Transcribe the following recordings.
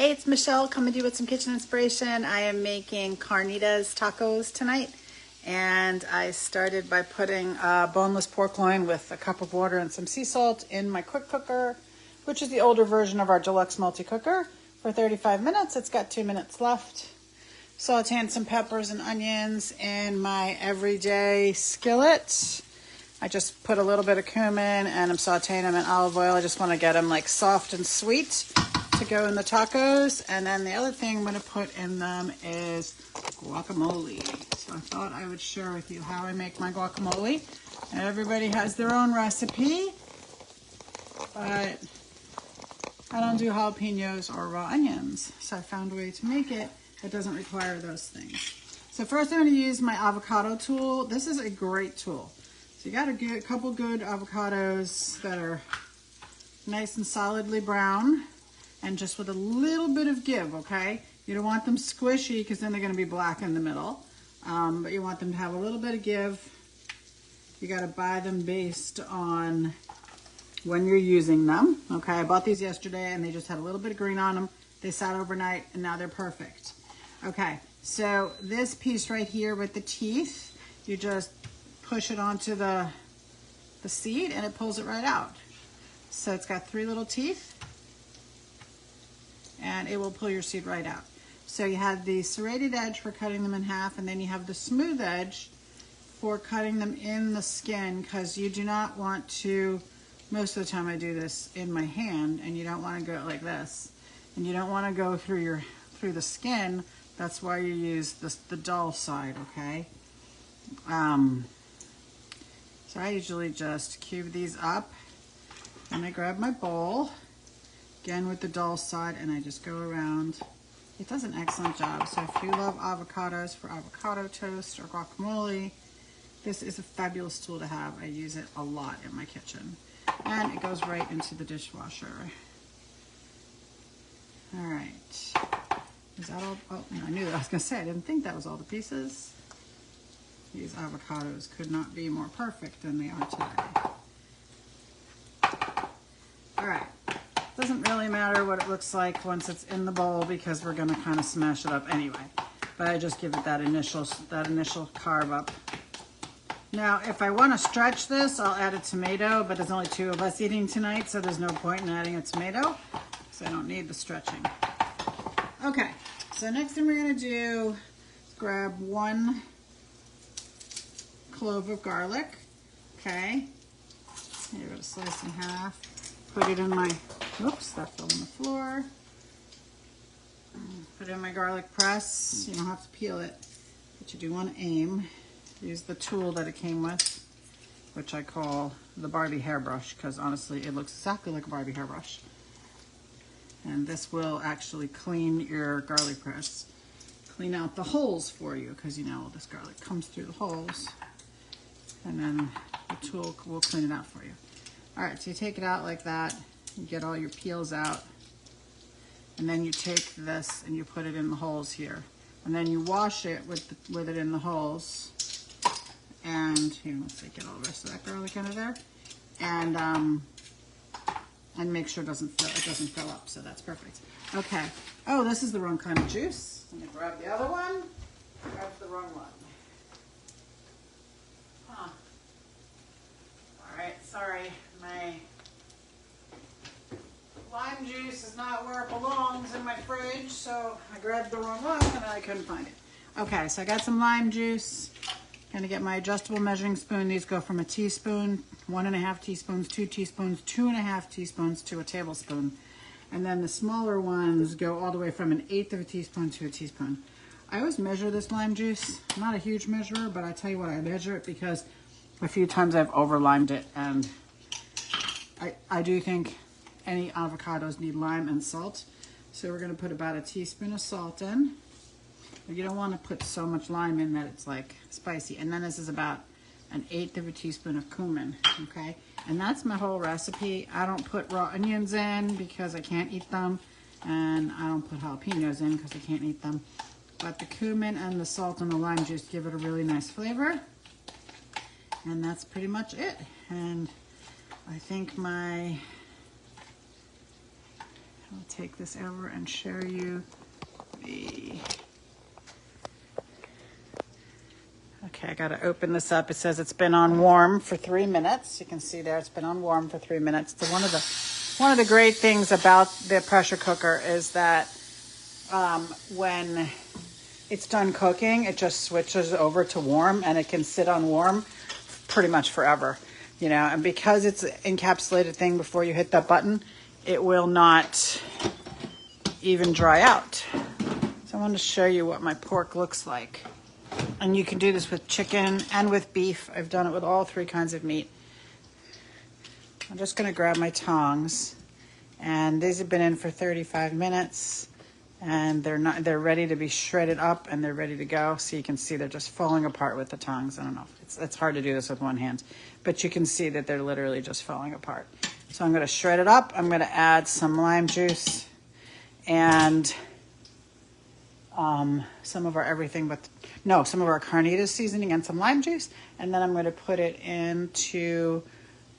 Hey, it's Michelle coming to you with some kitchen inspiration. I am making Carnitas tacos tonight. And I started by putting boneless pork loin with a cup of water and some sea salt in my quick cooker, which is the older version of our Deluxe multi-cooker, for 35 minutes. It's got 2 minutes left. Sauteing some peppers and onions in my everyday skillet. I just put a little bit of cumin and I'm sauteing them in olive oil. I just want to get them like soft and sweet to go in the tacos. And then the other thing I'm going to put in them is guacamole. So I thought I would share with you how I make my guacamole. Everybody has their own recipe, but I don't do jalapenos or raw onions. So I found a way to make it that doesn't require those things. So first I'm going to use my avocado tool. This is a great tool. So you got to get a couple good avocados that are nice and solidly brown and just with a little bit of give, okay? You don't want them squishy because then they're going to be black in the middle. But you want them to have a little bit of give. You got to buy them based on when you're using them, okay? I bought these yesterday and they just had a little bit of green on them. They sat overnight and now they're perfect. Okay, so this piece right here with the teeth, you just push it onto the seed and it pulls it right out. So it's got 3 little teeth and it will pull your seed right out. So you have the serrated edge for cutting them in half, and then you have the smooth edge for cutting them in the skin, because you do not want to, most of the time I do this in my hand, and you don't want to go like this. And you don't want to go through the skin. That's why you use the dull side, okay? So I usually just cube these up, and I grab my bowl, again with the dull side, and I just go around. It does an excellent job. So if you love avocados for avocado toast or guacamole, this is a fabulous tool to have. I use it a lot in my kitchen. And it goes right into the dishwasher. All right. Is that all? Oh, no, I knew that. I was going to say, I didn't think that was all the pieces. These avocados could not be more perfect than they are today. All right. Doesn't really matter what it looks like once it's in the bowl, because we're going to kind of smash it up anyway. But I just give it that initial carve up. Now, if I want to stretch this, I'll add a tomato, but there's only 2 of us eating tonight, so there's no point in adding a tomato, so I don't need the stretching. Okay, so next thing we're going to do is grab 1 clove of garlic. Okay, here, we're going to slice in half. Put it in my, oops, that fell on the floor. Put it in my garlic press. You don't have to peel it, but you do want to aim. Use the tool that it came with, which I call the Barbie hairbrush, because honestly, it looks exactly like a Barbie hairbrush. And this will actually clean your garlic press. Clean out the holes for you, because you know all this garlic comes through the holes. And then the tool will clean it out for you. All right, so you take it out like that, you get all your peels out, and then you take this and you put it in the holes here. And then you wash it with it in the holes. And here, let's get all the rest of that garlic into there. And make sure it doesn't fill up, so that's perfect. Okay, oh, this is the wrong kind of juice. Let me grab the other one. Grab the wrong one. Huh. All right, sorry. My lime juice is not where it belongs in my fridge, so I grabbed the wrong one and I couldn't find it. Okay, so I got some lime juice. Gonna get my adjustable measuring spoon. These go from a teaspoon, 1.5 teaspoons, 2 teaspoons, 2.5 teaspoons to a tablespoon. And then the smaller ones go all the way from 1/8 of a teaspoon to a teaspoon. I always measure this lime juice. I'm not a huge measurer, but I tell you what, I measure it because a few times I've over limed it, and I do think any avocados need lime and salt. So we're going to put about a teaspoon of salt in. But you don't want to put so much lime in that it's like spicy. And then this is about 1/8 of a teaspoon of cumin, okay? And that's my whole recipe. I don't put raw onions in because I can't eat them. And I don't put jalapenos in because I can't eat them. But the cumin and the salt and the lime juice give it a really nice flavor. And that's pretty much it. And I think my I'll take this over and show you the... Okay, I gotta open this up. It says it's been on warm for 3 minutes. You can see there, it's been on warm for 3 minutes. So one of the great things about the pressure cooker is that when it's done cooking, it just switches over to warm, and it can sit on warm pretty much forever, you know. And because it's an encapsulated thing, before you hit that button, it will not even dry out. So I want to show you what my pork looks like. And you can do this with chicken and with beef. I've done it with all 3 kinds of meat. I'm just going to grab my tongs, and these have been in for 35 minutes, and they're ready to be shredded up, and they're ready to go. So you can see they're just falling apart with the tongs. I don't know, it's hard to do this with one hand, but you can see that they're literally just falling apart. So I'm going to shred it up. I'm going to add some lime juice and some of our Carnitas seasoning and some lime juice, and then I'm going to put it into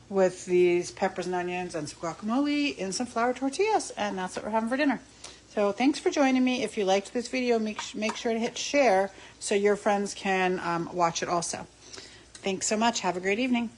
with these peppers and onions and some guacamole in some flour tortillas, and that's what we're having for dinner. So thanks for joining me. If you liked this video, make sure to hit share so your friends can watch it also. Thanks so much. Have a great evening.